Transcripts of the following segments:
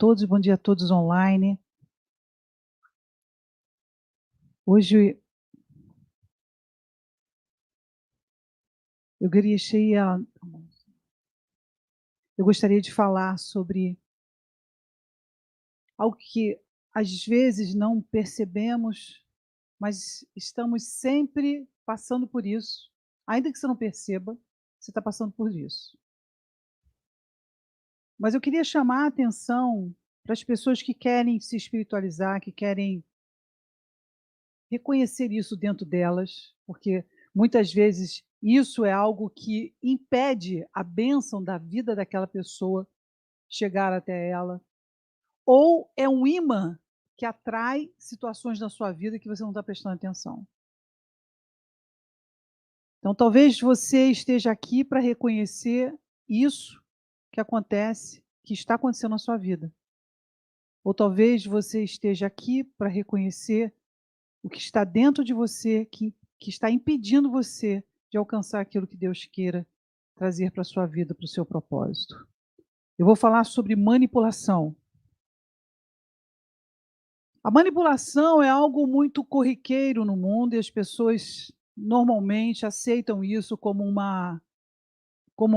todos, bom dia a todos online. Hoje eu queria eu gostaria de falar sobre algo que às vezes não percebemos, mas estamos sempre passando por isso. Ainda que você não perceba, você está passando por isso. Mas eu queria chamar a atenção para as pessoas que querem se espiritualizar, que querem reconhecer isso dentro delas, porque muitas vezes isso é algo que impede a bênção da vida daquela pessoa chegar até ela, ou é um imã que atrai situações na sua vida que você não está prestando atenção. Então, talvez você esteja aqui para reconhecer isso que acontece, que está acontecendo na sua vida. Ou talvez você esteja aqui para reconhecer o que está dentro de você, que está impedindo você de alcançar aquilo que Deus queira trazer para a sua vida, para o seu propósito. Eu vou falar sobre manipulação. A manipulação é algo muito corriqueiro no mundo e as pessoas normalmente aceitam isso como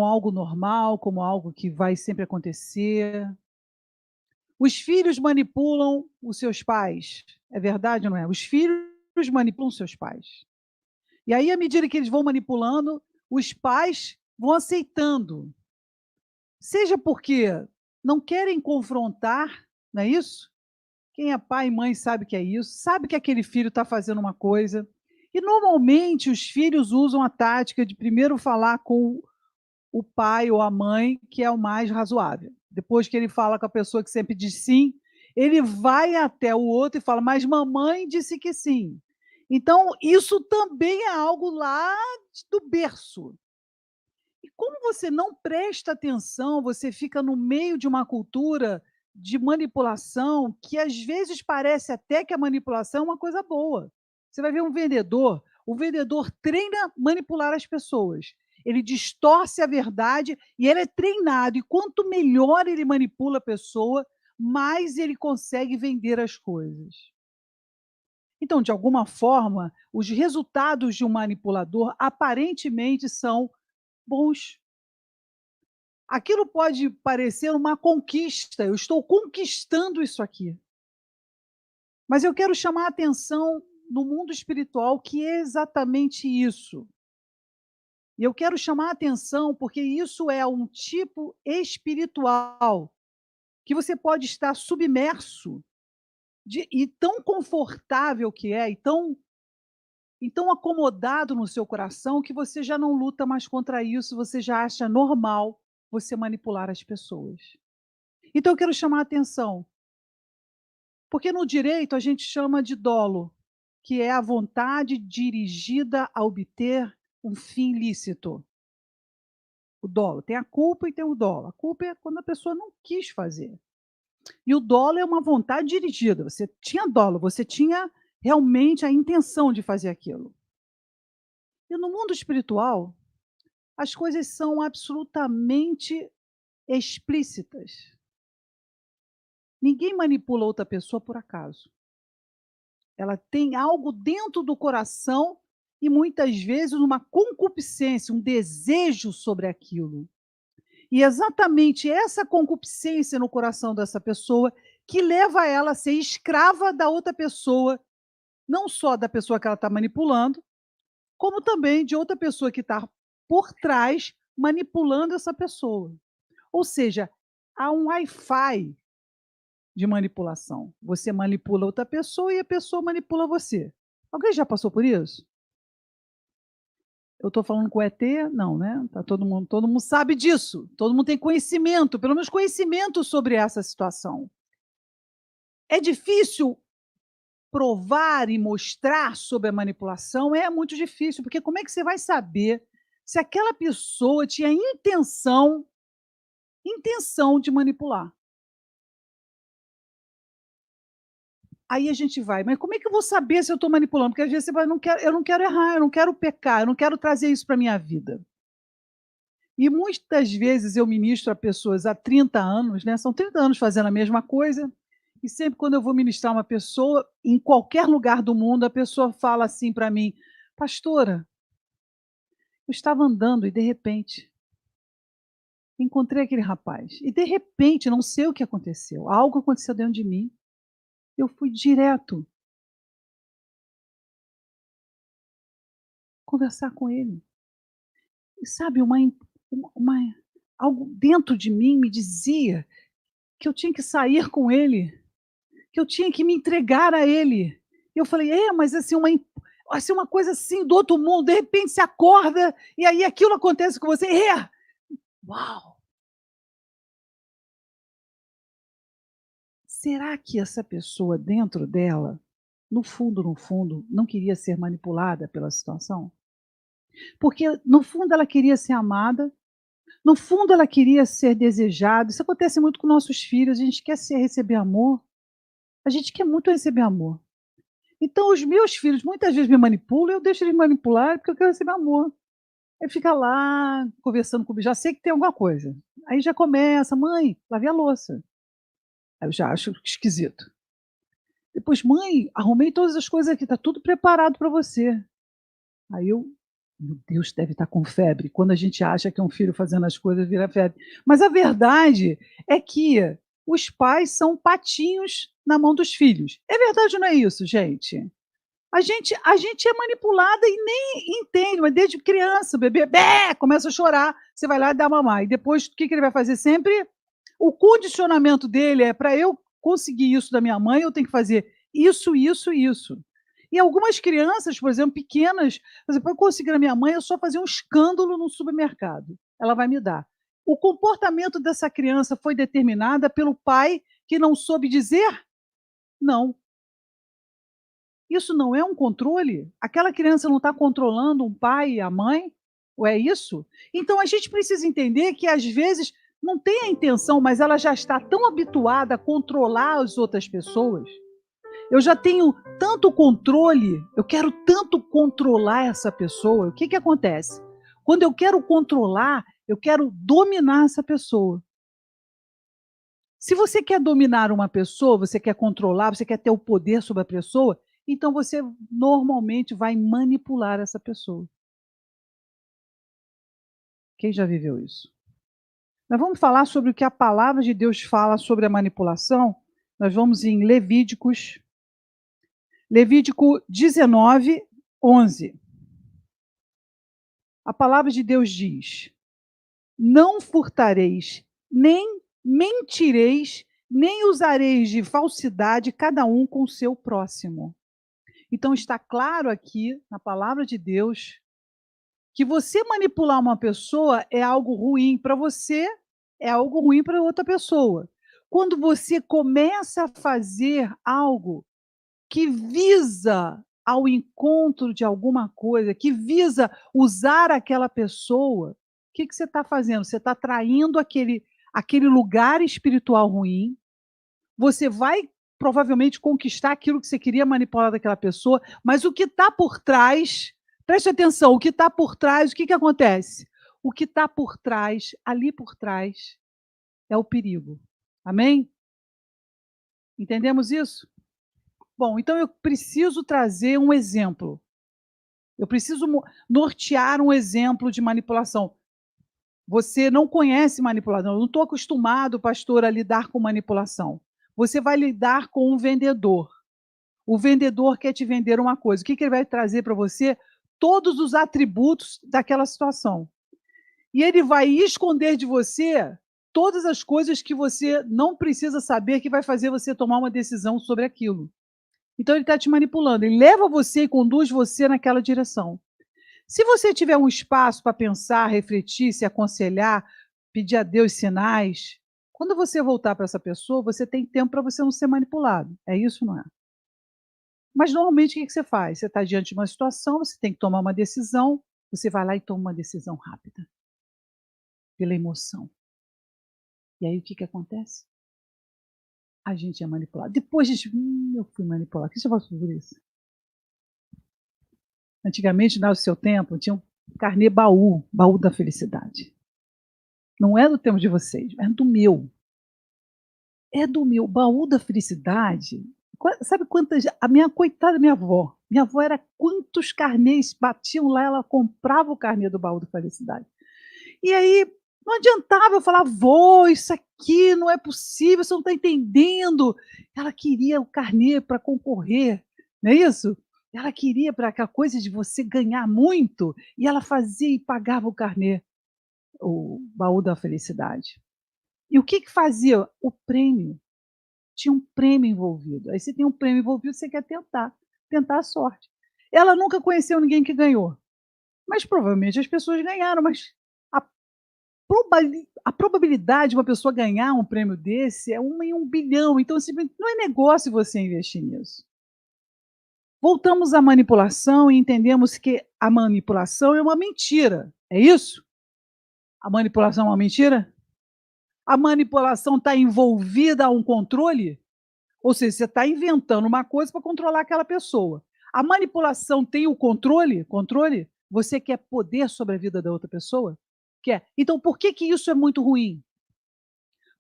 algo normal, como algo que vai sempre acontecer. Os filhos manipulam os seus pais. É verdade ou não é? Os filhos manipulam seus pais. E aí, à medida que eles vão manipulando, os pais vão aceitando. Seja porque não querem confrontar, não é isso? Quem é pai e mãe sabe que é isso, sabe que aquele filho está fazendo uma coisa. E normalmente os filhos usam a tática de primeiro falar com o pai ou a mãe, que é o mais razoável. Depois que ele fala com a pessoa que sempre diz sim, ele vai até o outro e fala, mas mamãe disse que sim. Então, isso também é algo lá do berço. E como você não presta atenção, você fica no meio de uma cultura de manipulação que às vezes parece até que a manipulação é uma coisa boa. Você vai ver um vendedor, o vendedor treina manipular as pessoas. Ele distorce a verdade e ele é treinado. E quanto melhor ele manipula a pessoa, mais ele consegue vender as coisas. Então, de alguma forma, os resultados de um manipulador aparentemente são bons. Aquilo pode parecer uma conquista, eu estou conquistando isso aqui. Mas eu quero chamar a atenção no mundo espiritual que é exatamente isso. E eu quero chamar a atenção porque isso é um tipo espiritual que você pode estar submerso e tão confortável que é, e tão acomodado no seu coração que você já não luta mais contra isso, você já acha normal você manipular as pessoas. Então eu quero chamar a atenção, porque no direito a gente chama de dolo, que é a vontade dirigida a obter um fim lícito. O dolo tem a culpa e tem o dolo. A culpa é quando a pessoa não quis fazer. E o dolo é uma vontade dirigida. Você tinha dolo, você tinha realmente a intenção de fazer aquilo. E no mundo espiritual, as coisas são absolutamente explícitas. Ninguém manipula outra pessoa por acaso. Ela tem algo dentro do coração e muitas vezes uma concupiscência, um desejo sobre aquilo. E exatamente essa concupiscência no coração dessa pessoa que leva ela a ser escrava da outra pessoa, não só da pessoa que ela está manipulando, como também de outra pessoa que está por trás manipulando essa pessoa. Ou seja, há um Wi-Fi de manipulação. Você manipula outra pessoa e a pessoa manipula você. Alguém já passou por isso? Eu estou falando com o ET? Não, né? Tá todo mundo sabe disso. Todo mundo tem conhecimento, pelo menos conhecimento sobre essa situação. É difícil provar e mostrar sobre a manipulação? É muito difícil, porque como é que você vai saber se aquela pessoa tinha intenção de manipular? Aí a gente vai, mas como é que eu vou saber se eu estou manipulando? Porque às vezes você vai, eu não quero errar, eu não quero pecar, eu não quero trazer isso para a minha vida. E muitas vezes eu ministro a pessoas há 30 anos, né, são 30 anos fazendo a mesma coisa, e sempre quando eu vou ministrar uma pessoa, em qualquer lugar do mundo, a pessoa fala assim para mim: "Pastora, eu estava andando e de repente encontrei aquele rapaz, e de repente, não sei o que aconteceu, algo aconteceu dentro de mim, eu fui direto conversar com ele". E sabe, uma algo dentro de mim me dizia que eu tinha que sair com ele, que eu tinha que me entregar a ele. E eu falei: "É, mas assim, assim, uma coisa assim do outro mundo, de repente você acorda e aí aquilo acontece com você". É! Uau! Será que essa pessoa dentro dela, no fundo, não queria ser manipulada pela situação? Porque no fundo ela queria ser amada, no fundo ela queria ser desejada. Isso acontece muito com nossos filhos, a gente quer receber amor, a gente quer muito receber amor. Então os meus filhos muitas vezes me manipulam, eu deixo eles manipular porque eu quero receber amor. Aí fica lá conversando comigo, já sei que tem alguma coisa. Aí já começa: "Mãe, lavei a louça". Aí eu já acho esquisito. Depois: "Mãe, arrumei todas as coisas aqui, tá tudo preparado para você". Aí eu: "Meu Deus, deve estar com febre". Quando a gente acha que é um filho fazendo as coisas, vira febre. Mas a verdade é que os pais são patinhos na mão dos filhos. É verdade ou não é isso, gente? A gente é manipulada e nem entende, mas desde criança, o bebê bé, começa a chorar, você vai lá e dá mamar. E depois o que que ele vai fazer sempre? O condicionamento dele é: para eu conseguir isso da minha mãe, eu tenho que fazer isso, isso, isso. E algumas crianças, por exemplo, pequenas, por exemplo, para eu conseguir da minha mãe, é só fazer um escândalo no supermercado, ela vai me dar. O comportamento dessa criança foi determinada pelo pai que não soube dizer não. Isso não é um controle? Aquela criança não está controlando um pai e a mãe? Ou é isso? Então a gente precisa entender que às vezes não tem a intenção, mas ela já está tão habituada a controlar as outras pessoas. Eu já tenho tanto controle, eu quero tanto controlar essa pessoa. O que que acontece? Quando eu quero controlar, eu quero dominar essa pessoa. Se você quer dominar uma pessoa, você quer controlar, você quer ter o poder sobre a pessoa, então você normalmente vai manipular essa pessoa. Quem já viveu isso? Nós vamos falar sobre o que a palavra de Deus fala sobre a manipulação. Nós vamos em Levítico 19, 11. A palavra de Deus diz: Não furtareis, nem mentireis, nem usareis de falsidade, cada um com o seu próximo. Então está claro aqui na palavra de Deus que você manipular uma pessoa é algo ruim para você, é algo ruim para outra pessoa. Quando você começa a fazer algo que visa ao encontro de alguma coisa, que visa usar aquela pessoa, o que que você está fazendo? Você está traindo aquele lugar espiritual ruim, você vai provavelmente conquistar aquilo que você queria manipular daquela pessoa, mas o que está por trás, preste atenção, o que está por trás, o que que acontece? O que está por trás, ali por trás, é o perigo. Amém? Entendemos isso? Bom, então eu preciso trazer um exemplo. Eu preciso nortear um exemplo de manipulação. Você não conhece manipulação, eu não estou acostumado, pastor, a lidar com manipulação. Você vai lidar com um vendedor. O vendedor quer te vender uma coisa. O que que ele vai trazer para você? Todos os atributos daquela situação. E ele vai esconder de você todas as coisas que você não precisa saber, que vai fazer você tomar uma decisão sobre aquilo. Então ele está te manipulando, ele leva você e conduz você naquela direção. Se você tiver um espaço para pensar, refletir, se aconselhar, pedir a Deus sinais, quando você voltar para essa pessoa, você tem tempo para você não ser manipulado. É isso, não é? Mas normalmente o que que você faz? Você está diante de uma situação, você tem que tomar uma decisão, você vai lá e toma uma decisão rápida, pela emoção. E aí o que que acontece? A gente é manipulado. Depois a gente, eu fui manipulado. O que você fala sobre isso? Antigamente, no seu tempo, tinha um carnê baú, baú da felicidade. Não é do tempo de vocês, é do meu. É do meu. Baú da felicidade. Sabe quantas. A minha coitada, minha avó era quantos carnês batiam lá, ela comprava o carnê do baú da felicidade. E aí não adiantava eu falar, vô, isso aqui não é possível, você não está entendendo. Ela queria o carnê para concorrer, não é isso? Ela queria para aquela coisa de você ganhar muito, e ela fazia e pagava o carnê, o baú da felicidade. E o que que fazia? O prêmio. Tinha um prêmio envolvido. Aí você tem um prêmio envolvido, você quer tentar a sorte. Ela nunca conheceu ninguém que ganhou, mas provavelmente as pessoas ganharam, mas a a probabilidade de uma pessoa ganhar um prêmio desse é 1 em 1 bilhão, então simplesmente não é negócio você investir nisso. Voltamos à manipulação e entendemos que a manipulação é uma mentira, é isso? A manipulação é uma mentira? A manipulação está envolvida a um controle? Ou seja, você está inventando uma coisa para controlar aquela pessoa. A manipulação tem o controle? Controle? Você quer poder sobre a vida da outra pessoa? Quer. Então, por que que isso é muito ruim?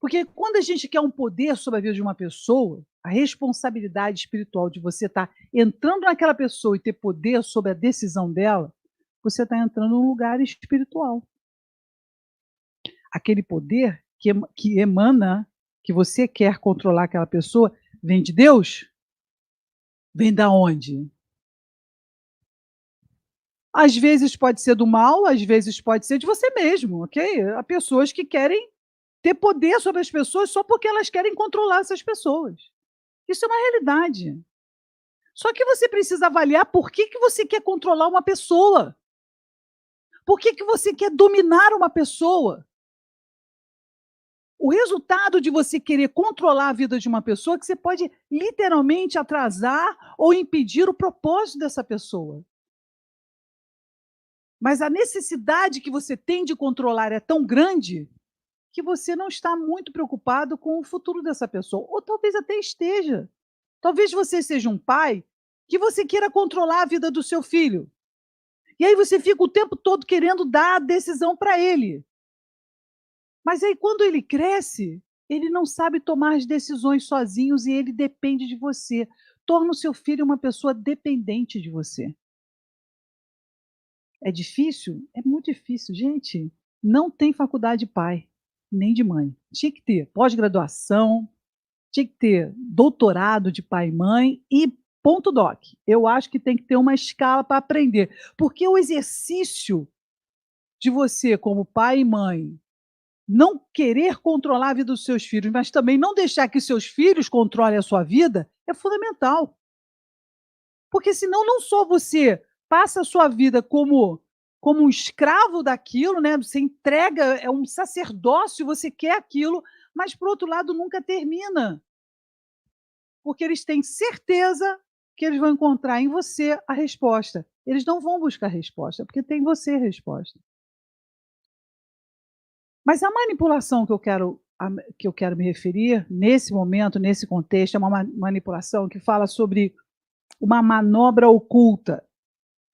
Porque quando a gente quer um poder sobre a vida de uma pessoa, a responsabilidade espiritual de você estar entrando naquela pessoa e ter poder sobre a decisão dela, você está entrando num lugar espiritual. Aquele poder que emana, que você quer controlar aquela pessoa, vem de Deus? Vem da onde? Às vezes pode ser do mal, às vezes pode ser de você mesmo, ok? Há pessoas que querem ter poder sobre as pessoas só porque elas querem controlar essas pessoas. Isso é uma realidade. Só que você precisa avaliar por que que você quer controlar uma pessoa. Por que que você quer dominar uma pessoa? O resultado de você querer controlar a vida de uma pessoa é que você pode literalmente atrasar ou impedir o propósito dessa pessoa. Mas a necessidade que você tem de controlar é tão grande que você não está muito preocupado com o futuro dessa pessoa, ou talvez até esteja. Talvez você seja um pai que você queira controlar a vida do seu filho. E aí você fica o tempo todo querendo dar a decisão para ele. Mas aí quando ele cresce, ele não sabe tomar as decisões sozinhos e ele depende de você. Torna o seu filho uma pessoa dependente de você. É difícil? É muito difícil. Gente, não tem faculdade de pai, nem de mãe. Tinha que ter pós-graduação, tinha que ter doutorado de pai e mãe e ponto doc. Eu acho que tem que ter uma escala para aprender, porque o exercício de você, como pai e mãe, não querer controlar a vida dos seus filhos, mas também não deixar que seus filhos controlem a sua vida, é fundamental. Porque senão não só você passa a sua vida como um escravo daquilo, né, você entrega, é um sacerdócio, você quer aquilo, mas por outro lado nunca termina. Porque eles têm certeza que eles vão encontrar em você a resposta. Eles não vão buscar a resposta, porque tem em você a resposta. Mas a manipulação que eu quero me referir, nesse momento, nesse contexto, é uma manipulação que fala sobre uma manobra oculta,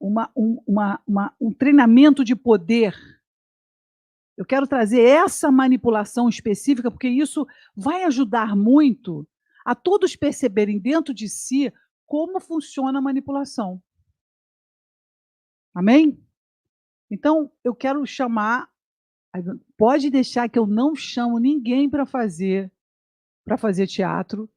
um treinamento de poder. Eu quero trazer essa manipulação específica, porque isso vai ajudar muito a todos perceberem dentro de si como funciona a manipulação. Amém? Então, eu quero chamar, pode deixar que eu não chamo ninguém para fazer teatro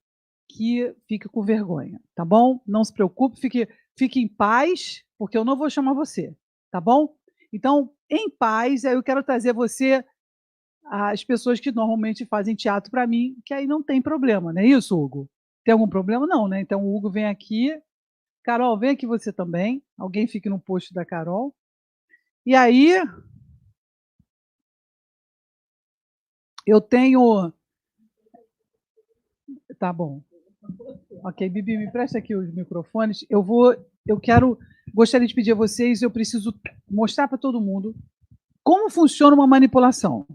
que fique com vergonha, tá bom? Não se preocupe, fique em paz, porque eu não vou chamar você, tá bom? Então, em paz, aí eu quero trazer você as pessoas que normalmente fazem teatro para mim, que aí não tem problema, não é isso, Hugo? Tem algum problema? Não, né? Então o Hugo vem aqui, Carol, vem aqui você também, alguém fique no posto da Carol. E aí, eu tenho. Tá bom. Ok, Bibi, me presta aqui os microfones. Gostaria de pedir a vocês, eu preciso mostrar para todo mundo como funciona uma manipulação.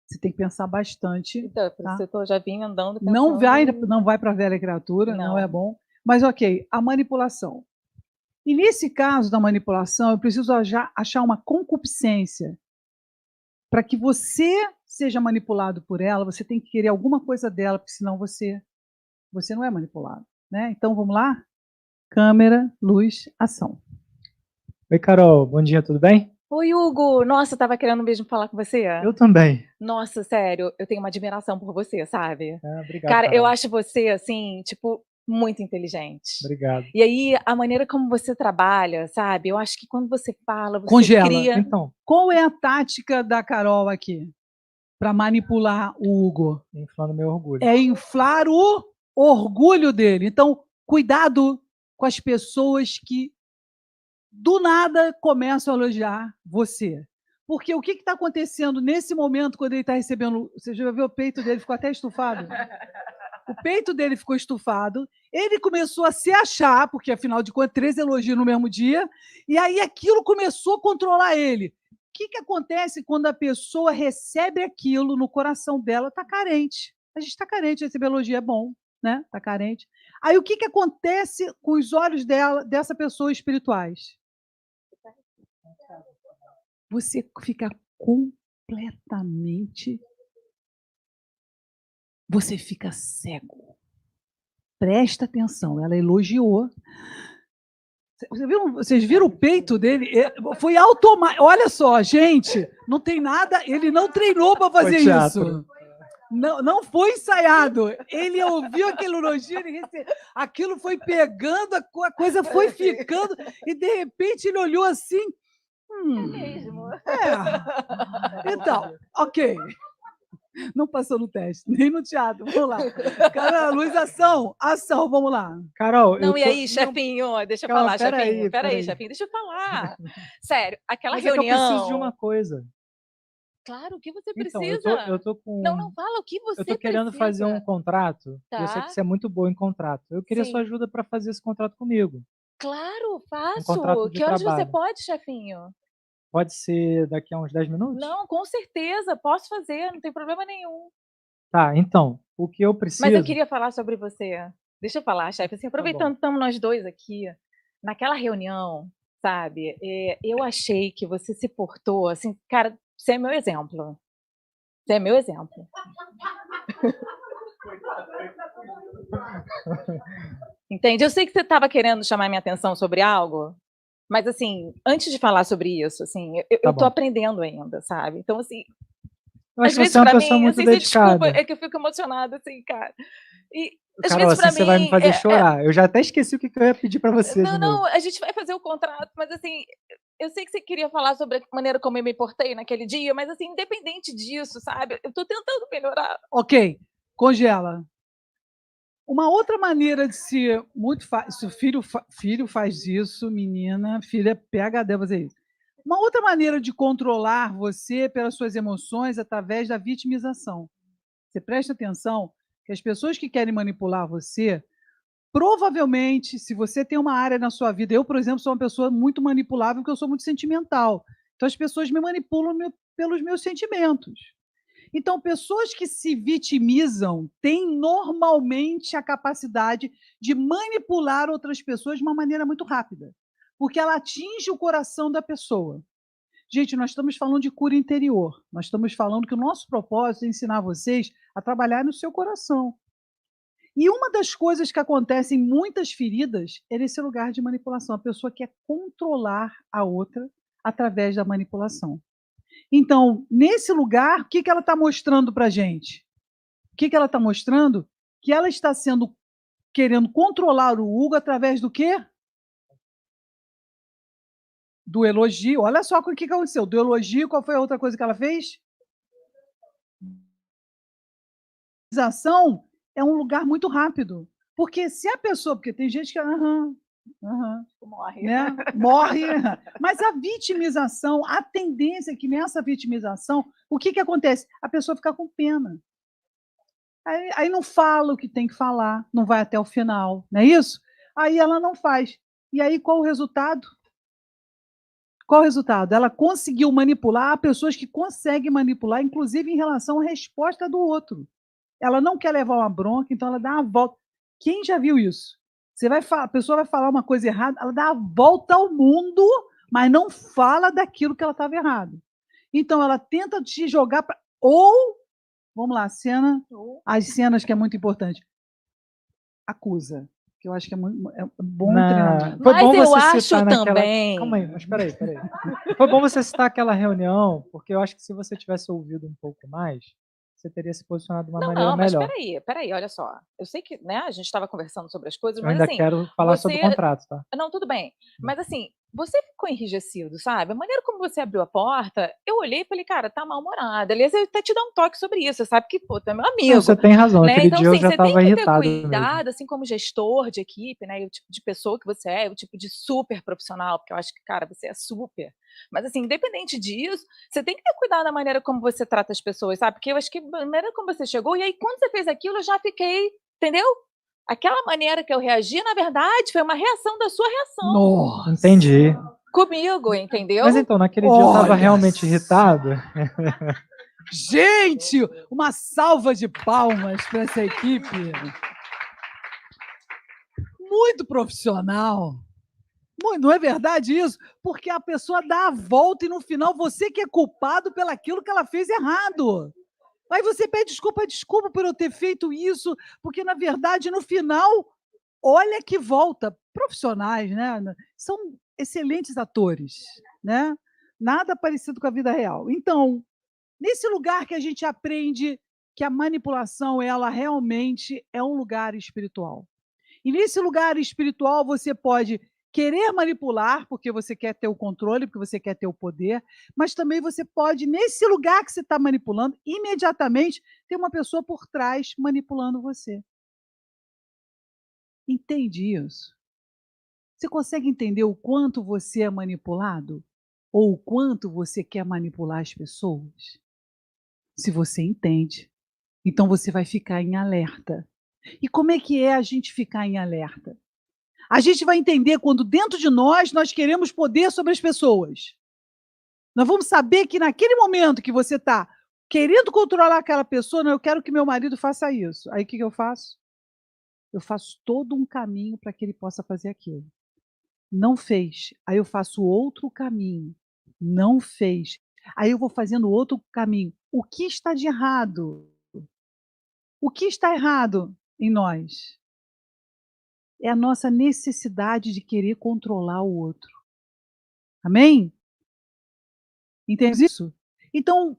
Você tem que pensar bastante. Então, por tá? isso eu já vim andando Não pensando. não vai para a velha criatura, não é Não. bom. Mas ok, a manipulação. E nesse caso da manipulação, eu preciso achar uma concupiscência. para que você seja manipulado por ela, você tem que querer alguma coisa dela, porque senão você não é manipulado, né. Então vamos lá? Câmera, luz, ação. Oi, Carol, bom dia, tudo bem? Oi, Hugo! Nossa, eu estava querendo mesmo falar com você. Eu também. Nossa, sério, eu tenho uma admiração por você, sabe. Obrigado, Cara, eu Carol. acho você, assim, tipo, muito inteligente. Obrigado. E aí, a maneira como você trabalha, sabe, eu acho que quando você fala, você Congela. cria Então, Qual é a tática da Carol aqui, para manipular o Hugo? inflando meu orgulho. É inflar o orgulho dele. Então, cuidado com as pessoas que do nada começam a elogiar você. Porque o que está acontecendo nesse momento quando ele está recebendo. Você já viu o peito dele, ficou até estufado? O peito dele ficou estufado, ele começou a se achar, porque afinal de contas, 3 elogios no mesmo dia, e aí aquilo começou a controlar ele. O que acontece quando a pessoa recebe aquilo no coração dela? Está carente. A gente está carente, receber elogio é bom, né? Está carente. Aí o que acontece com os olhos dessa pessoa espirituais? Você fica completamente. Você fica cego. Presta atenção, ela elogiou. Vocês viram o peito dele? Foi automático. Olha só, gente, não tem nada. Ele não treinou para fazer isso. Não foi ensaiado. Ele ouviu aquele elogio, aquilo foi pegando, a coisa foi ficando, e de repente ele olhou assim. É mesmo. Então, ok. Não passou no teste, nem no teatro. Vamos lá. Cara, luz, ação. Ação, vamos lá. Carol, Não, e aí, chefinho? Deixa eu falar, chefinho. Peraí, chefinho, deixa eu falar. Sério, aquela Mas reunião. É que eu preciso de uma coisa. Claro, o que você Então, precisa? eu tô com. Não fala o que você Eu tô querendo precisa. fazer um contrato. Tá. Eu sei que você é muito boa em contrato. Eu queria sua ajuda para fazer esse contrato comigo. Claro, Um contrato faço. de Que horas você trabalho. pode, chefinho? Pode ser daqui a uns 10 minutos? Não, com certeza, posso fazer, não tem problema nenhum. Tá, então, o que eu preciso. Mas eu queria falar sobre você. Deixa eu falar, chefe, assim, aproveitando que estamos nós dois aqui, naquela reunião, sabe, eu achei que você se portou, assim, cara, você é meu exemplo. Você é meu exemplo. Entende? Eu sei que você estava querendo chamar minha atenção sobre algo, mas, assim, antes de falar sobre isso, assim, eu tô aprendendo ainda, sabe. Então, assim, Eu às acho que vezes você é uma pra pessoa mim, muito assim, você desculpa, dedicada. é que eu fico emocionada, assim, cara. E às Carol, vezes assim pra você vai me mim fazer chorar. Eu já até esqueci o que eu ia pedir para você de novo. Não, a gente vai fazer o contrato, mas, assim, eu sei que você queria falar sobre a maneira como eu me portei naquele dia, mas, assim, independente disso, sabe, eu tô tentando melhorar. Ok, congela. Uma outra maneira de ser muito fácil, se o filho faz isso, menina, filha é PhD fazer isso. Uma outra maneira de controlar você pelas suas emoções é através da vitimização. Você presta atenção que as pessoas que querem manipular você, provavelmente, se você tem uma área na sua vida, eu, por exemplo, sou uma pessoa muito manipulável porque eu sou muito sentimental. Então as pessoas me manipulam pelos meus sentimentos. Então, pessoas que se vitimizam têm normalmente a capacidade de manipular outras pessoas de uma maneira muito rápida, porque ela atinge o coração da pessoa. Gente, nós estamos falando de cura interior. Nós estamos falando que o nosso propósito é ensinar vocês a trabalhar no seu coração. E uma das coisas que acontece em muitas feridas é nesse lugar de manipulação. A pessoa quer controlar a outra através da manipulação. Então, nesse lugar, o que ela está mostrando para a gente? O que ela está mostrando? Que ela está querendo controlar o Hugo através do quê? Do elogio. Olha só o que aconteceu. Do elogio, qual foi a outra coisa que ela fez? A ação é um lugar muito rápido. Porque se a pessoa... Porque tem gente que... Morre. Né? Morre. Mas a vitimização, a tendência é que nessa vitimização, o que acontece? A pessoa fica com pena. Aí não fala o que tem que falar, não vai até o final, não é isso? Aí ela não faz. E aí qual o resultado? Qual o resultado? Ela conseguiu manipular pessoas que conseguem manipular, inclusive em relação à resposta do outro. Ela não quer levar uma bronca, então ela dá uma volta. Quem já viu isso? A pessoa vai falar uma coisa errada, ela dá a volta ao mundo, mas não fala daquilo que ela estava errado. Então ela tenta te jogar para... Ou, vamos lá, as cenas que é muito importante. Acusa, que eu acho que é bom treinamento. Foi Mas bom eu você acho citar naquela... também. Calma aí, mas peraí. Foi bom você citar aquela reunião, porque eu acho que se você tivesse ouvido um pouco mais, você teria se posicionado de uma maneira Mas melhor. peraí, olha só. Eu sei que, né, a gente estava conversando sobre as coisas, Eu mas ainda assim, quero falar sobre o contrato, tá? não, tudo bem. Mas assim, você ficou enrijecido, sabe? A maneira como você abriu a porta, eu olhei e falei, cara, tá mal-humorada. Aliás, eu até te dar um toque sobre isso, você sabe que, pô, tu é meu Não, amigo. você tem razão, Né? aquele Então, dia eu assim, já você tem estava que ter irritado mesmo. cuidado, assim como gestor de equipe, né? E o tipo de pessoa que você é, o tipo de super profissional, porque eu acho que, cara, você é super. Mas, assim, independente disso, você tem que ter cuidado da maneira como você trata as pessoas, sabe? Porque eu acho que a maneira como você chegou, e aí quando você fez aquilo, eu já fiquei, entendeu? Aquela maneira que eu reagi, na verdade, foi uma reação da sua reação. Nossa. Entendi. Comigo, entendeu? Mas então, naquele dia eu estava realmente irritado. Gente, uma salva de palmas para essa equipe. Muito profissional. Não é verdade isso? Porque a pessoa dá a volta e no final você que é culpado pelaquilo que ela fez errado. Aí você pede desculpa por eu ter feito isso, porque na verdade no final, olha que volta. Profissionais, né? São excelentes atores, né? Nada parecido com a vida real. Então, nesse lugar que a gente aprende que a manipulação, ela realmente é um lugar espiritual. E nesse lugar espiritual você pode querer manipular, porque você quer ter o controle, porque você quer ter o poder, mas também você pode, nesse lugar que você está manipulando, imediatamente ter uma pessoa por trás manipulando você. Entende isso? Você consegue entender o quanto você é manipulado? Ou o quanto você quer manipular as pessoas? Se você entende, então você vai ficar em alerta. E como é que é a gente ficar em alerta? A gente vai entender quando dentro de nós queremos poder sobre as pessoas. Nós vamos saber que naquele momento que você está querendo controlar aquela pessoa, não, eu quero que meu marido faça isso. Aí o que eu faço? Eu faço todo um caminho para que ele possa fazer aquilo. Não fez. Aí eu faço outro caminho. Não fez. Aí eu vou fazendo outro caminho. O que está de errado? O que está errado em nós? É a nossa necessidade de querer controlar o outro. Amém? Entende isso? Então,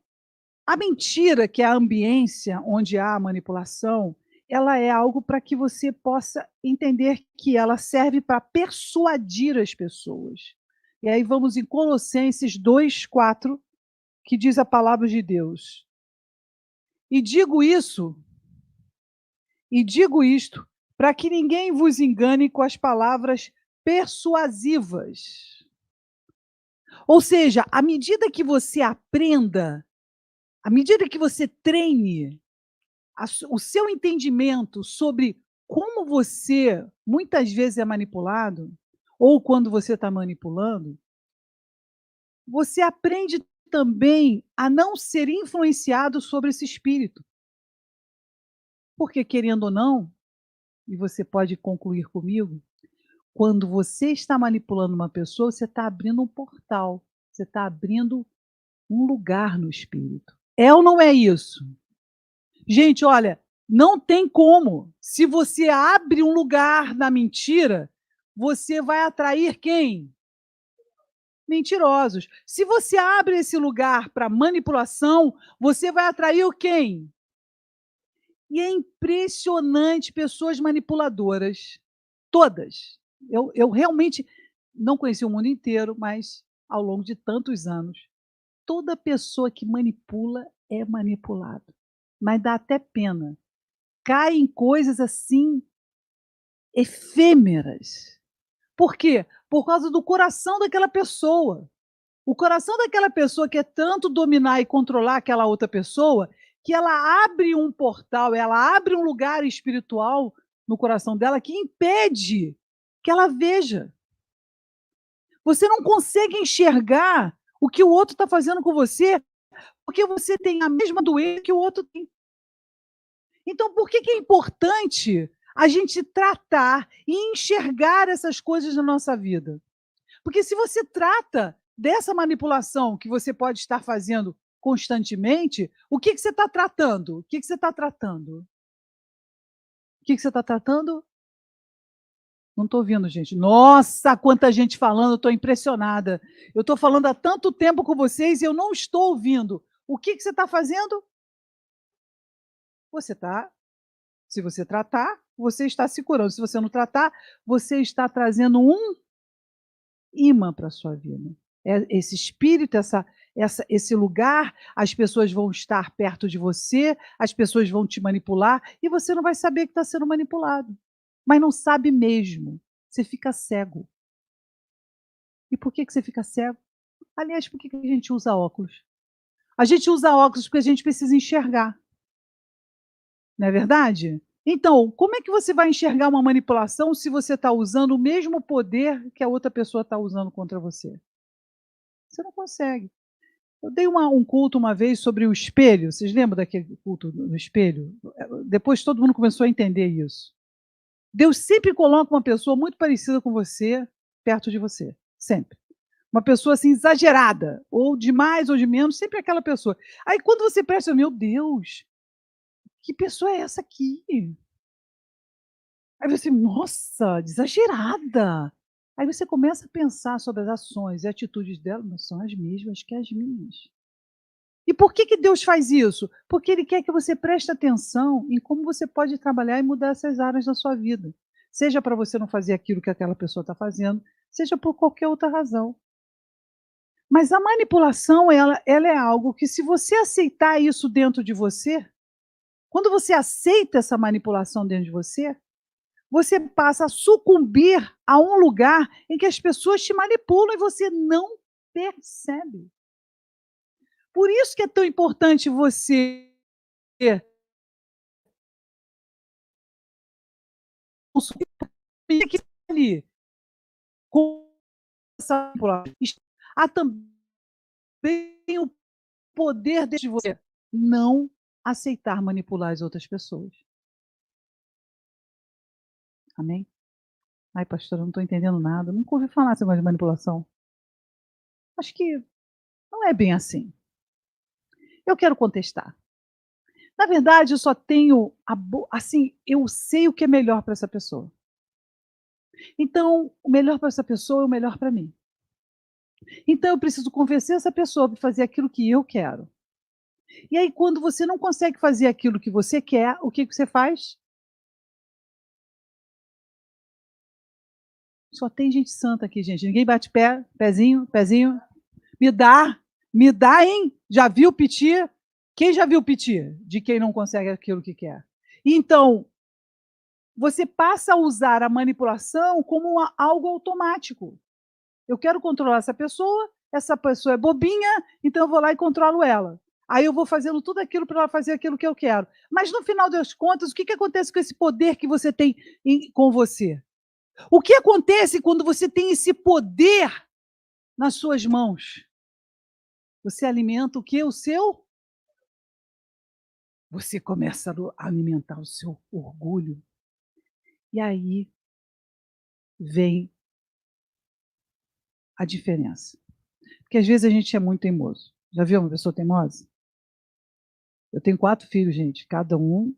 a mentira, que é a ambiência onde há manipulação, ela é algo para que você possa entender que ela serve para persuadir as pessoas. E aí vamos em Colossenses 2:4, que diz a palavra de Deus. E digo isto, para que ninguém vos engane com as palavras persuasivas. Ou seja, à medida que você aprenda, à medida que você treine o seu entendimento sobre como você muitas vezes é manipulado, ou quando você está manipulando, você aprende também a não ser influenciado sobre esse espírito. Porque, querendo ou não, e você pode concluir comigo, quando você está manipulando uma pessoa, você está abrindo um portal, você está abrindo um lugar no espírito. É ou não é isso? Gente, olha, não tem como. Se você abre um lugar na mentira, você vai atrair quem? Mentirosos. Se você abre esse lugar para manipulação, você vai atrair o quem? E é impressionante pessoas manipuladoras. Todas. Eu realmente não conheci o mundo inteiro, mas ao longo de tantos anos, toda pessoa que manipula é manipulada. Mas dá até pena. Cai em coisas assim efêmeras. Por quê? Por causa do coração daquela pessoa. O coração daquela pessoa quer tanto dominar e controlar aquela outra pessoa que ela abre um portal, ela abre um lugar espiritual no coração dela que impede que ela veja. Você não consegue enxergar o que o outro está fazendo com você porque você tem a mesma doença que o outro tem. Então, por que é importante a gente tratar e enxergar essas coisas na nossa vida? Porque se você trata dessa manipulação que você pode estar fazendo constantemente, o que você está tratando? O que você está tratando? O que você está tratando? Não estou ouvindo, gente. Nossa, quanta gente falando, eu estou impressionada. Eu estou falando há tanto tempo com vocês e eu não estou ouvindo. O que você está fazendo? Você está, se você tratar, você está se curando. Se você não tratar, você está trazendo um imã para a sua vida. Esse espírito, esse lugar, as pessoas vão estar perto de você, as pessoas vão te manipular e você não vai saber que está sendo manipulado. Mas não sabe mesmo. Você fica cego. E por que você fica cego? Aliás, por que a gente usa óculos? A gente usa óculos porque a gente precisa enxergar. Não é verdade? Então, como é que você vai enxergar uma manipulação se você está usando o mesmo poder que a outra pessoa está usando contra você? Você não consegue. Eu dei um culto uma vez sobre o espelho. Vocês lembram daquele culto do espelho? Depois todo mundo começou a entender isso. Deus sempre coloca uma pessoa muito parecida com você perto de você. Sempre. Uma pessoa assim exagerada, ou de mais ou de menos, sempre aquela pessoa. Aí quando você pensa, meu Deus, que pessoa é essa aqui? Aí você, nossa, exagerada. Aí você começa a pensar sobre as ações e atitudes dela, não são as mesmas que as minhas. E por que Deus faz isso? Porque Ele quer que você preste atenção em como você pode trabalhar e mudar essas áreas da sua vida. Seja para você não fazer aquilo que aquela pessoa está fazendo, seja por qualquer outra razão. Mas a manipulação, ela é algo que, se você aceitar isso dentro de você, quando você aceita essa manipulação dentro de você, você passa a sucumbir a um lugar em que as pessoas te manipulam e você não percebe. Por isso que é tão importante você consumir ali com essa manipulação. Há também o poder de você não aceitar manipular as outras pessoas. Amém? Ai, pastora, eu não estou entendendo nada. Nunca ouvi falar esse negócio de manipulação. Acho que não é bem assim. Eu quero contestar. Na verdade, eu só tenho assim, eu sei o que é melhor para essa pessoa. Então, o melhor para essa pessoa é o melhor para mim. Então, eu preciso convencer essa pessoa para fazer aquilo que eu quero. E aí, quando você não consegue fazer aquilo que você quer, o que você faz? Só tem gente santa aqui, gente. Ninguém bate pé, pezinho, pezinho. Me dá, hein? Já viu o piti? Quem já viu o piti de quem não consegue aquilo que quer? Então, você passa a usar a manipulação como algo automático. Eu quero controlar essa pessoa é bobinha, então eu vou lá e controlo ela. Aí eu vou fazendo tudo aquilo para ela fazer aquilo que eu quero. Mas no final das contas, o que acontece com esse poder que você tem com você? O que acontece quando você tem esse poder nas suas mãos? Você alimenta o quê? Você começa a alimentar o seu orgulho. E aí vem a diferença. Porque às vezes a gente é muito teimoso. Já viu uma pessoa teimosa? Eu tenho 4 filhos, gente, cada um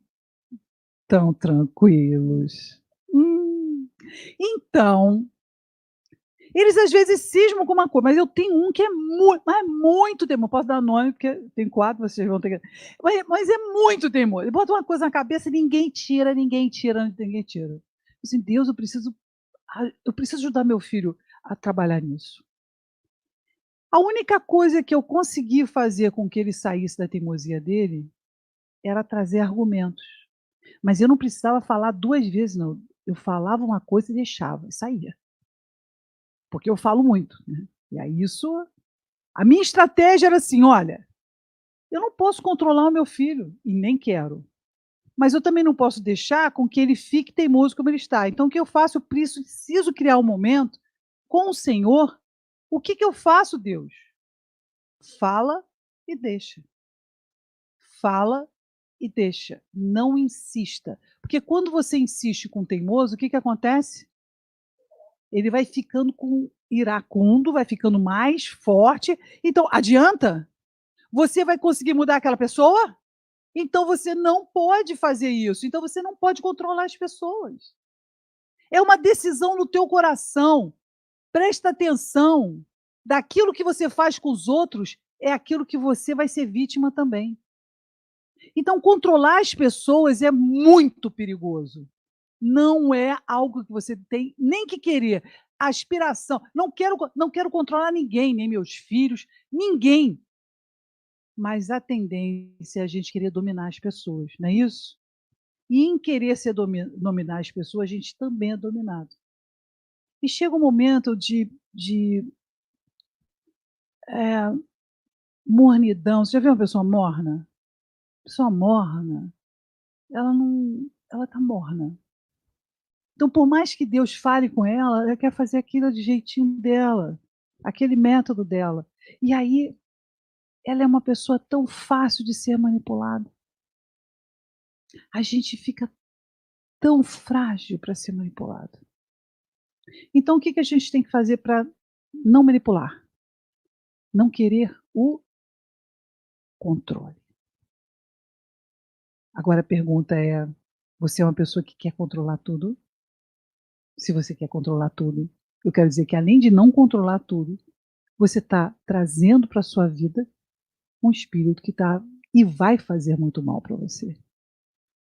tão tranquilos. Então, eles às vezes cismam com uma coisa, mas eu tenho um que é muito teimoso. Posso dar nome, porque tem 4, vocês vão ter que. Mas é muito teimoso. Ele bota uma coisa na cabeça e ninguém tira. Assim, Deus, eu preciso ajudar meu filho a trabalhar nisso. A única coisa que eu consegui fazer com que ele saísse da teimosia dele era trazer argumentos. Mas eu não precisava falar 2 vezes, não. Eu falava uma coisa e deixava, e saía. Porque eu falo muito, né? E aí a minha estratégia era assim: olha, eu não posso controlar o meu filho, e nem quero. Mas eu também não posso deixar com que ele fique teimoso como ele está. Então o que eu faço? Eu preciso criar um momento com o Senhor. O que eu faço, Deus? Fala e deixa. Fala e deixa. Não insista. Porque quando você insiste com o teimoso, o que acontece? Ele vai ficando com iracundo, vai ficando mais forte. Então, adianta? Você vai conseguir mudar aquela pessoa? Então você não pode fazer isso. Então você não pode controlar as pessoas. É uma decisão no teu coração. Presta atenção. Daquilo que você faz com os outros, é aquilo que você vai ser vítima também. Então, controlar as pessoas é muito perigoso. Não é algo que você tem nem que querer. Aspiração. Não quero controlar ninguém, nem meus filhos, ninguém. Mas a tendência é a gente querer dominar as pessoas, não é isso? E em querer dominar as pessoas, a gente também é dominado. E chega um momento de mornidão. Você já viu uma pessoa morna? Pessoa morna, ela está morna. Então, por mais que Deus fale com ela, ela quer fazer aquilo de jeitinho dela, aquele método dela. E aí, ela é uma pessoa tão fácil de ser manipulada. A gente fica tão frágil para ser manipulado. Então, o que a gente tem que fazer para não manipular? Não querer o controle. Agora a pergunta é: você é uma pessoa que quer controlar tudo? Se você quer controlar tudo, eu quero dizer que além de não controlar tudo, você está trazendo para a sua vida um espírito que está e vai fazer muito mal para você.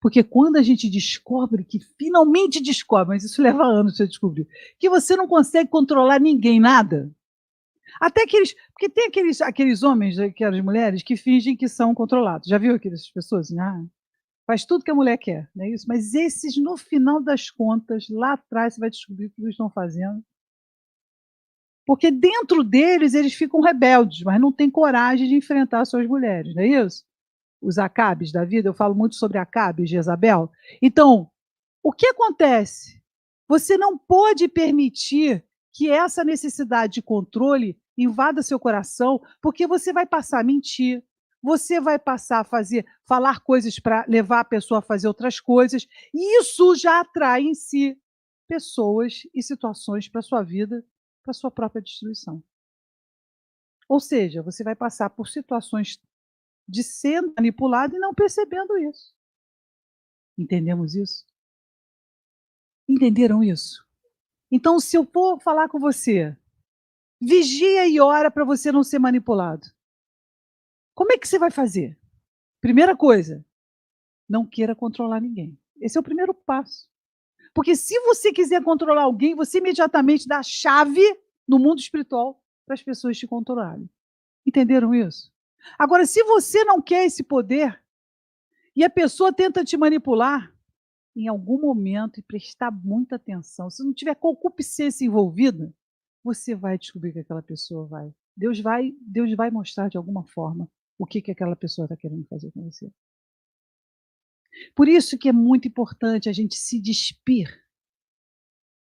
Porque quando a gente descobre, que finalmente descobre, mas isso leva anos para você descobrir, que você não consegue controlar ninguém, nada. Até aqueles. Porque tem aqueles homens, aquelas mulheres, que fingem que são controlados. Já viu aquelas pessoas? Faz tudo que a mulher quer, não é isso? Mas esses, no final das contas, lá atrás, você vai descobrir o que eles estão fazendo. Porque dentro deles, eles ficam rebeldes, mas não têm coragem de enfrentar suas mulheres, não é isso? Os Acabes da vida, eu falo muito sobre Acabe e Jezabel. Então, o que acontece? Você não pode permitir que essa necessidade de controle invada seu coração, porque você vai passar a mentir, você vai passar a falar coisas para levar a pessoa a fazer outras coisas, e isso já atrai em si pessoas e situações para a sua vida, para a sua própria destruição. Ou seja, você vai passar por situações de ser manipulado e não percebendo isso. Entendemos isso? Entenderam isso? Então, se eu for falar com você, vigia e ora para você não ser manipulado. Como é que você vai fazer? Primeira coisa, não queira controlar ninguém. Esse é o primeiro passo. Porque se você quiser controlar alguém, você imediatamente dá a chave no mundo espiritual para as pessoas te controlarem. Entenderam isso? Agora, se você não quer esse poder e a pessoa tenta te manipular, em algum momento, e prestar muita atenção, se não tiver concupiscência envolvida, você vai descobrir que aquela pessoa vai. Deus vai mostrar de alguma forma o que aquela pessoa está querendo fazer com você. Por isso que é muito importante a gente se despir.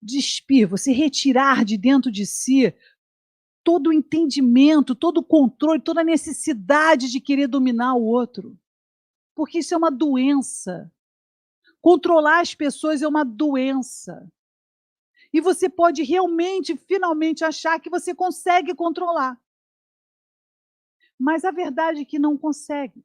Despir, você retirar de dentro de si todo o entendimento, todo o controle, toda a necessidade de querer dominar o outro. Porque isso é uma doença. Controlar as pessoas é uma doença. E você pode realmente, finalmente, achar que você consegue controlar. Mas a verdade é que não consegue.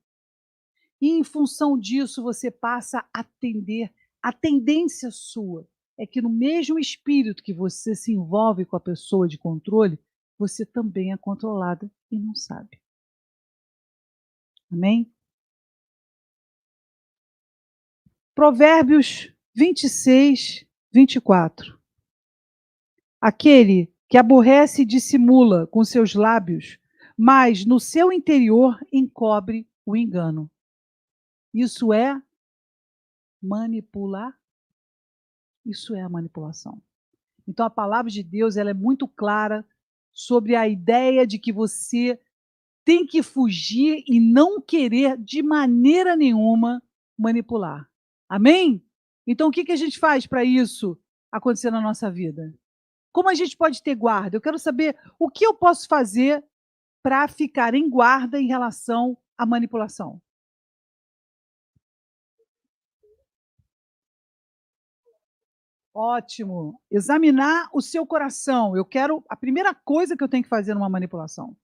E em função disso, você passa a atender. A tendência sua é que no mesmo espírito que você se envolve com a pessoa de controle, você também é controlada e não sabe. Amém? Provérbios 26, 24. Aquele que aborrece e dissimula com seus lábios, mas no seu interior encobre o engano. Isso é manipular? Isso é a manipulação. Então a palavra de Deus, ela é muito clara sobre a ideia de que você tem que fugir e não querer de maneira nenhuma manipular. Amém? Então o que a gente faz para isso acontecer na nossa vida? Como a gente pode ter guarda? Eu quero saber o que eu posso fazer para ficar em guarda em relação à manipulação. Ótimo. Examinar o seu coração. A primeira coisa que eu tenho que fazer numa manipulação.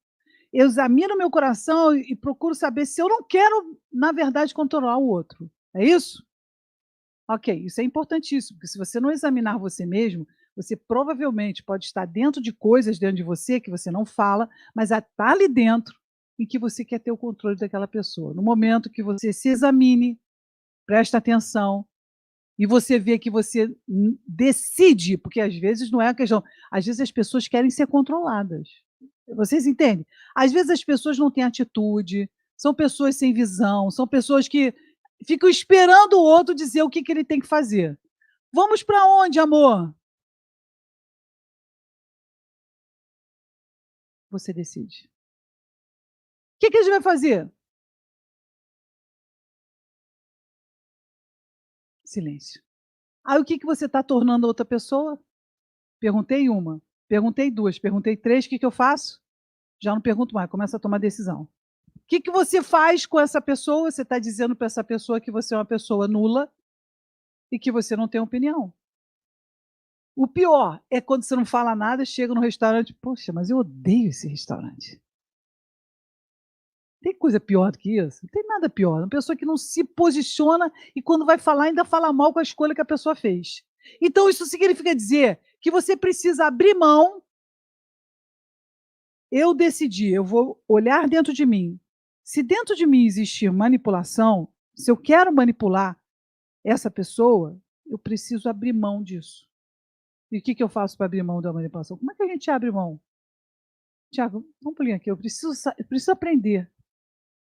Eu examino meu coração e procuro saber se eu não quero, na verdade, controlar o outro. É isso? Ok, isso é importantíssimo, porque se você não examinar você mesmo, você provavelmente pode estar dentro de coisas dentro de você que você não fala, mas está ali dentro em que você quer ter o controle daquela pessoa. No momento que você se examine, presta atenção, e você vê que você decide, porque às vezes não é a questão, às vezes as pessoas querem ser controladas. Vocês entendem? Às vezes as pessoas não têm atitude, são pessoas sem visão, são pessoas que ficam esperando o outro dizer o que ele tem que fazer. Vamos para onde, amor? Você decide. O que a gente vai fazer? Silêncio. Aí o que você está tornando a outra pessoa? Perguntei uma, perguntei duas, perguntei três, o que eu faço? Já não pergunto mais, começo a tomar decisão. O que você faz com essa pessoa? Você está dizendo para essa pessoa que você é uma pessoa nula e que você não tem opinião. O pior é quando você não fala nada, chega no restaurante, poxa, mas eu odeio esse restaurante. Tem coisa pior do que isso? Não tem nada pior. Uma pessoa que não se posiciona e quando vai falar ainda fala mal com a escolha que a pessoa fez. Então isso significa dizer que você precisa abrir mão. Eu decidi, eu vou olhar dentro de mim. Se dentro de mim existir manipulação, se eu quero manipular essa pessoa, eu preciso abrir mão disso. E o que eu faço para abrir mão da manipulação? Como é que a gente abre mão? Tiago, vamos um pulinho aqui, eu preciso aprender.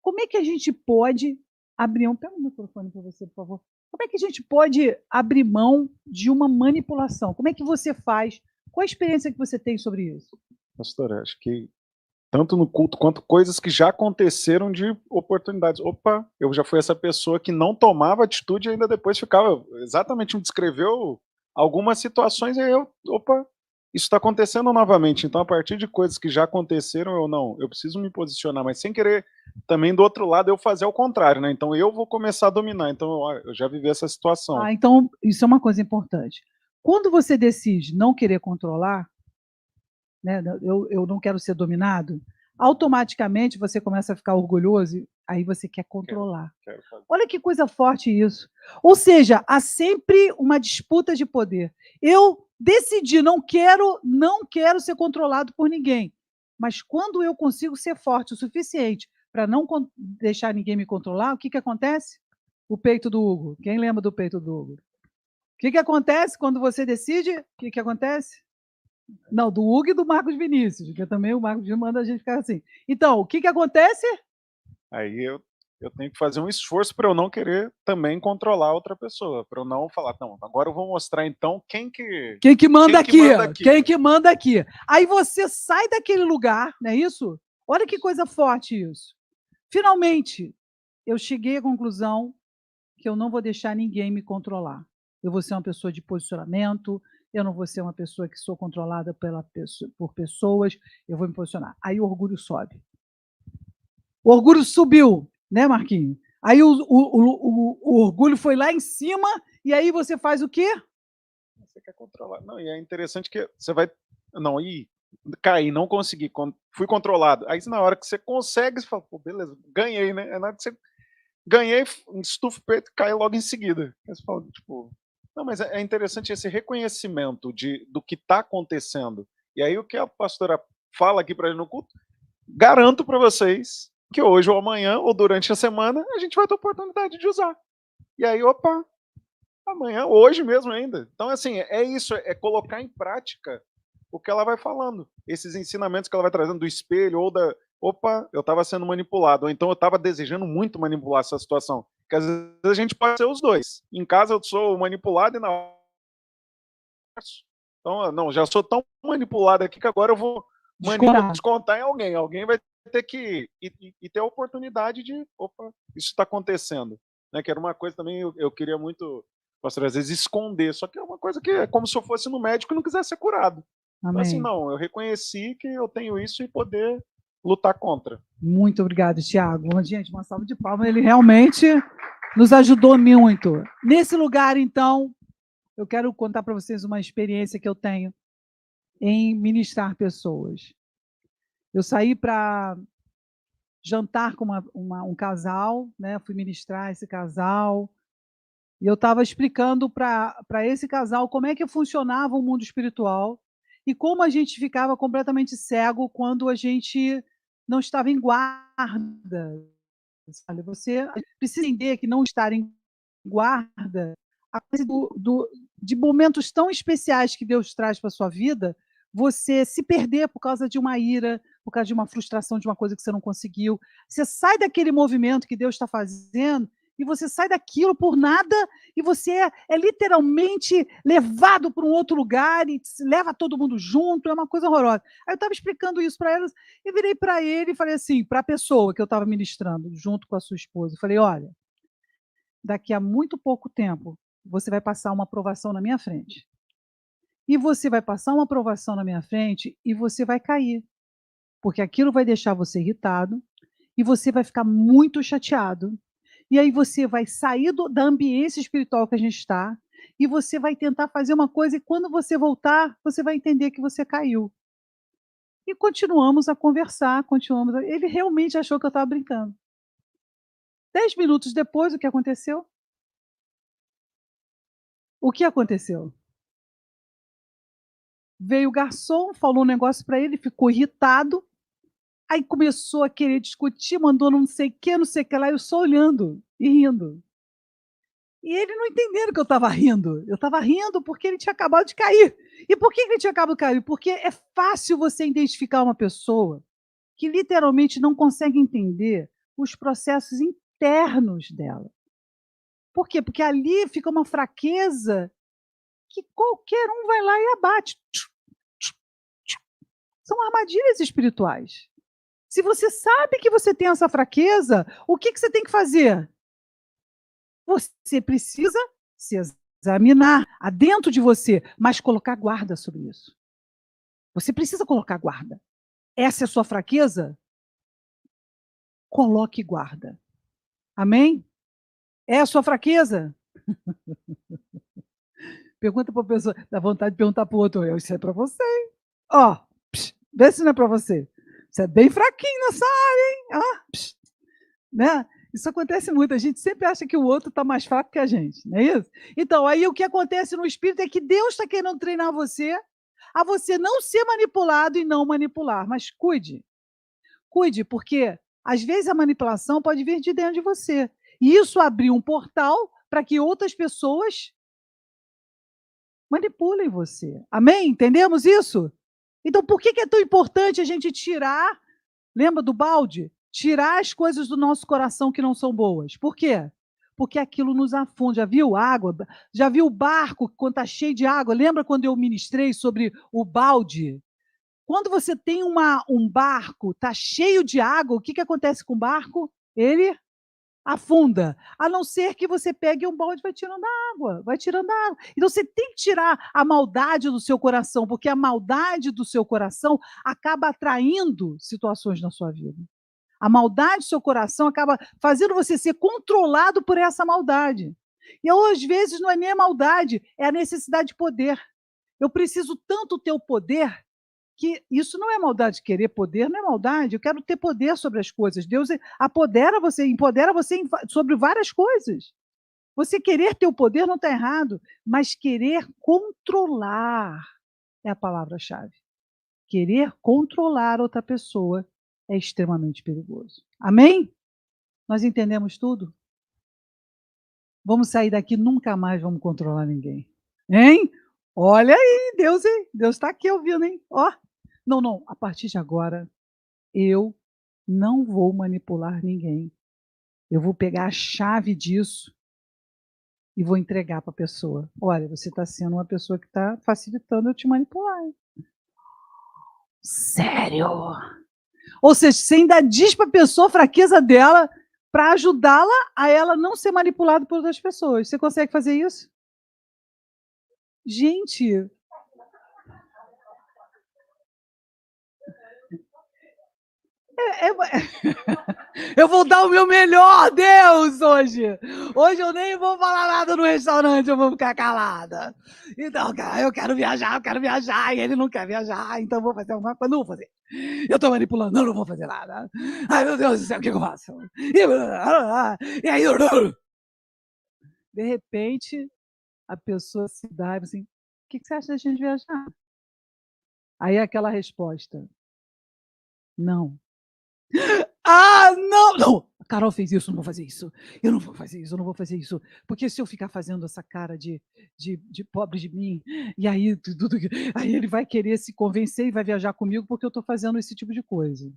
Como é que a gente pode abrir mão? Pega o microfone para você, por favor. Como é que a gente pode abrir mão de uma manipulação? Como é que você faz? Qual a experiência que você tem sobre isso? Pastora, acho que tanto no culto quanto coisas que já aconteceram de oportunidades. Opa, eu já fui essa pessoa que não tomava atitude e ainda depois ficava, exatamente me descreveu algumas situações e aí opa, isso está acontecendo novamente. Então, a partir de coisas que já aconteceram, eu preciso me posicionar, mas sem querer também do outro lado eu fazer ao contrário, né? Então, eu vou começar a dominar. Então, eu já vivi essa situação. Então, isso é uma coisa importante. Quando você decide não querer controlar, né, eu não quero ser dominado, automaticamente você começa a ficar orgulhoso, aí você quer controlar. Quero Olha que coisa forte isso. Ou seja, há sempre uma disputa de poder. Eu decidi, não quero ser controlado por ninguém. Mas quando eu consigo ser forte o suficiente para não deixar ninguém me controlar, o que acontece? O peito do Hugo. Quem lembra do peito do Hugo? O que acontece quando você decide? O que acontece? Não, do Hugo e do Marcos Vinícius, porque também o Marcos Vinícius manda a gente ficar assim. Então, o que acontece? Aí eu tenho que fazer um esforço para eu não querer também controlar outra pessoa, para eu não falar, não, agora eu vou mostrar então quem que manda aqui. Aí você sai daquele lugar, não é isso? Olha que coisa forte isso. Finalmente, eu cheguei à conclusão que eu não vou deixar ninguém me controlar. Eu vou ser uma pessoa de posicionamento, eu não vou ser uma pessoa que sou controlada por pessoas, eu vou me posicionar. Aí o orgulho sobe. O orgulho subiu, né, Marquinhos? Aí o orgulho foi lá em cima, e aí você faz o quê? Você quer controlar. Não, e é interessante que você vai... Não, caí, não consegui, fui controlado. Aí na hora que você consegue, você fala, pô, beleza, ganhei, né? É na hora que você ganhei, estufa o peito e cai logo em seguida. Aí você fala, tipo... Não, mas é interessante esse reconhecimento do que está acontecendo. E aí o que a pastora fala aqui para gente no culto, garanto para vocês que hoje ou amanhã ou durante a semana a gente vai ter a oportunidade de usar. E aí, opa, amanhã, hoje mesmo ainda. Então, assim, é isso, é colocar em prática o que ela vai falando. Esses ensinamentos que ela vai trazendo do espelho ou da... Opa, eu estava sendo manipulado, ou então eu estava desejando muito manipular essa situação. Porque às vezes a gente pode ser os dois. Em casa eu sou manipulado e na... Então, não, já sou tão manipulado aqui que agora eu vou descontar em alguém. Alguém vai ter que e ter a oportunidade de, opa, isso está acontecendo. Né? Que era uma coisa também, eu queria muito, pastor, às vezes esconder, só que é uma coisa que é como se eu fosse no médico e não quisesse ser curado. Então, assim, não, eu reconheci que eu tenho isso e poder lutar contra. Muito obrigado, Tiago. Gente, uma salva de palmas, ele realmente nos ajudou muito. Nesse lugar, então, eu quero contar para vocês uma experiência que eu tenho em ministrar pessoas. Eu saí para jantar com um casal, né? Fui ministrar esse casal, e eu estava explicando para esse casal como é que funcionava o mundo espiritual e como a gente ficava completamente cego quando a gente não estava em guarda. Olha, você precisa entender que não estar em guarda, a coisa de momentos tão especiais que Deus traz para a sua vida, você se perder por causa de uma ira, por causa de uma frustração, de uma coisa que você não conseguiu. Você sai daquele movimento que Deus está fazendo e você sai daquilo por nada e você é literalmente levado para um outro lugar e leva todo mundo junto, é uma coisa horrorosa. Aí eu estava explicando isso para elas e virei para ele e falei assim, para a pessoa que eu estava ministrando, junto com a sua esposa, eu falei, olha, daqui a muito pouco tempo, você vai passar uma aprovação na minha frente. E você vai passar uma aprovação na minha frente e você vai cair, porque aquilo vai deixar você irritado e você vai ficar muito chateado. E aí você vai sair da ambiência espiritual que a gente está e você vai tentar fazer uma coisa e quando você voltar, você vai entender que você caiu. E continuamos a conversar, Ele realmente achou que eu estava brincando. 10 minutos depois, o que aconteceu? O que aconteceu? Veio o garçom, falou um negócio para ele, ficou irritado, aí começou a querer discutir, mandou não sei o que lá, eu só olhando e rindo. E ele não entendendo que eu estava rindo. Eu estava rindo porque ele tinha acabado de cair. E por que ele tinha acabado de cair? Porque é fácil você identificar uma pessoa que literalmente não consegue entender os processos internos dela. Por quê? Porque ali fica uma fraqueza que qualquer um vai lá e abate. São armadilhas espirituais. Se você sabe que você tem essa fraqueza, o que você tem que fazer? Você precisa se examinar adentro de você, mas colocar guarda sobre isso. Você precisa colocar guarda. Essa é a sua fraqueza? Coloque guarda. Amém? É a sua fraqueza? Pergunta para a pessoa, dá vontade de perguntar para o outro, isso é para você, hein? Ó, vê se não é para você. Você é bem fraquinho nessa área, hein? Ó, né? Isso acontece muito, a gente sempre acha que o outro está mais fraco que a gente, não é isso? Então, aí o que acontece no espírito é que Deus está querendo treinar você a você não ser manipulado e não manipular, mas cuide. Cuide, porque às vezes a manipulação pode vir de dentro de você. E isso abriu um portal para que outras pessoas manipulem você. Amém? Entendemos isso? Então, por que é tão importante a gente tirar, lembra do balde? Tirar as coisas do nosso coração que não são boas. Por quê? Porque aquilo nos afunda. Já viu água? Já viu o barco quando está cheio de água? Lembra quando eu ministrei sobre o balde? Quando você tem um barco, está cheio de água, o que acontece com o barco? Ele afunda. A não ser que você pegue um balde e vai tirando a água, vai tirando a água. Então você tem que tirar a maldade do seu coração, porque a maldade do seu coração acaba atraindo situações na sua vida. A maldade do seu coração acaba fazendo você ser controlado por essa maldade. E às vezes não é nem a maldade, é a necessidade de poder. Eu preciso tanto ter o poder que isso não é maldade, querer poder não é maldade, eu quero ter poder sobre as coisas. Deus empodera você sobre várias coisas. Você querer ter o poder não está errado, mas querer controlar é a palavra-chave. Querer controlar outra pessoa é extremamente perigoso. Amém? Nós entendemos tudo? Vamos sair daqui, nunca mais vamos controlar ninguém. Hein? Olha aí, Deus, hein? Deus está aqui ouvindo, hein? Ó. Não, a partir de agora, eu não vou manipular ninguém. Eu vou pegar a chave disso e vou entregar para a pessoa. Olha, você está sendo uma pessoa que está facilitando eu te manipular. Hein? Sério? Ou seja, você ainda diz para a pessoa a fraqueza dela para ajudá-la a ela não ser manipulada por outras pessoas. Você consegue fazer isso? Gente, Eu vou dar o meu melhor, Deus, hoje. Hoje eu nem vou falar nada no restaurante, eu vou ficar calada. Então, cara, eu quero viajar, e ele não quer viajar, então eu vou fazer alguma coisa. Não vou fazer. Eu tô manipulando, não vou fazer nada. Ai, meu Deus do céu, o que eu faço? E aí, de repente, a pessoa se dá e diz assim, o que você acha da gente viajar? Aí aquela resposta, não. Ah, não, não! A Carol fez isso, não vou fazer isso. Eu não vou fazer isso, eu não vou fazer isso. Porque se eu ficar fazendo essa cara de pobre de mim, e aí, aí ele vai querer se convencer e vai viajar comigo porque eu estou fazendo esse tipo de coisa.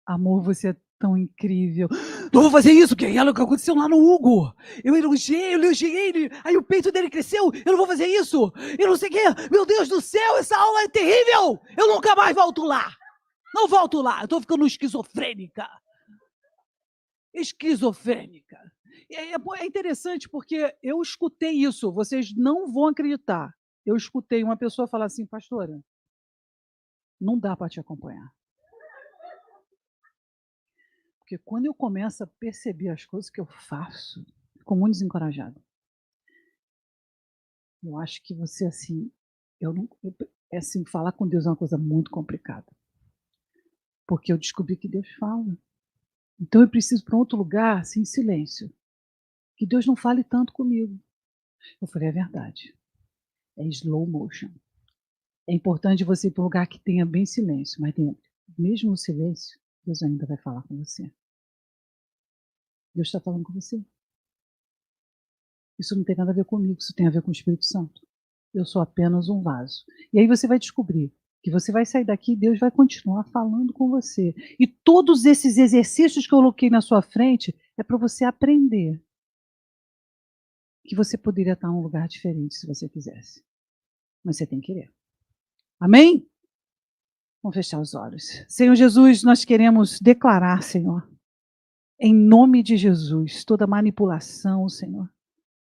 Amor, você é tão incrível. Não vou fazer isso, que é o que aconteceu lá no Hugo. Eu elogiei ele, aí o peito dele cresceu. Eu não vou fazer isso. Eu não sei o quê. Meu Deus do céu, essa aula é terrível. Eu nunca mais volto lá. Não volto lá. Eu estou ficando esquizofrênica. Esquizofrênica. É interessante porque eu escutei isso. Vocês não vão acreditar. Eu escutei uma pessoa falar assim, pastora, não dá para te acompanhar. Porque quando eu começo a perceber as coisas que eu faço, fico muito desencorajada. Eu acho que você, assim, assim, falar com Deus é uma coisa muito complicada. Porque eu descobri que Deus fala. Então eu preciso ir para outro lugar, assim, em silêncio. Que Deus não fale tanto comigo. Eu falei, é verdade. É slow motion. É importante você ir para um lugar que tenha bem silêncio, mas mesmo no silêncio, Deus ainda vai falar com você. Deus está falando com você. Isso não tem nada a ver comigo, isso tem a ver com o Espírito Santo. Eu sou apenas um vaso. E aí você vai descobrir que você vai sair daqui e Deus vai continuar falando com você. E todos esses exercícios que eu coloquei na sua frente é para você aprender que você poderia estar em um lugar diferente se você quisesse. Mas você tem que querer. Amém? Vamos fechar os olhos. Senhor Jesus, nós queremos declarar, Senhor, em nome de Jesus, toda manipulação, Senhor,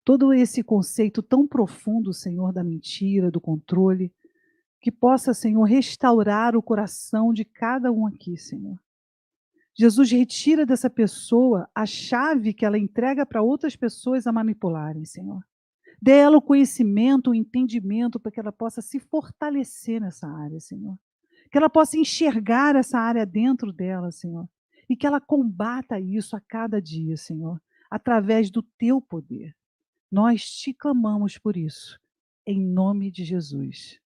todo esse conceito tão profundo, Senhor, da mentira, do controle, que possa, Senhor, restaurar o coração de cada um aqui, Senhor. Jesus, retira dessa pessoa a chave que ela entrega para outras pessoas a manipularem, Senhor. Dê a ela o conhecimento, o entendimento, para que ela possa se fortalecer nessa área, Senhor. Que ela possa enxergar essa área dentro dela, Senhor. E que ela combata isso a cada dia, Senhor, através do teu poder. Nós te clamamos por isso, em nome de Jesus.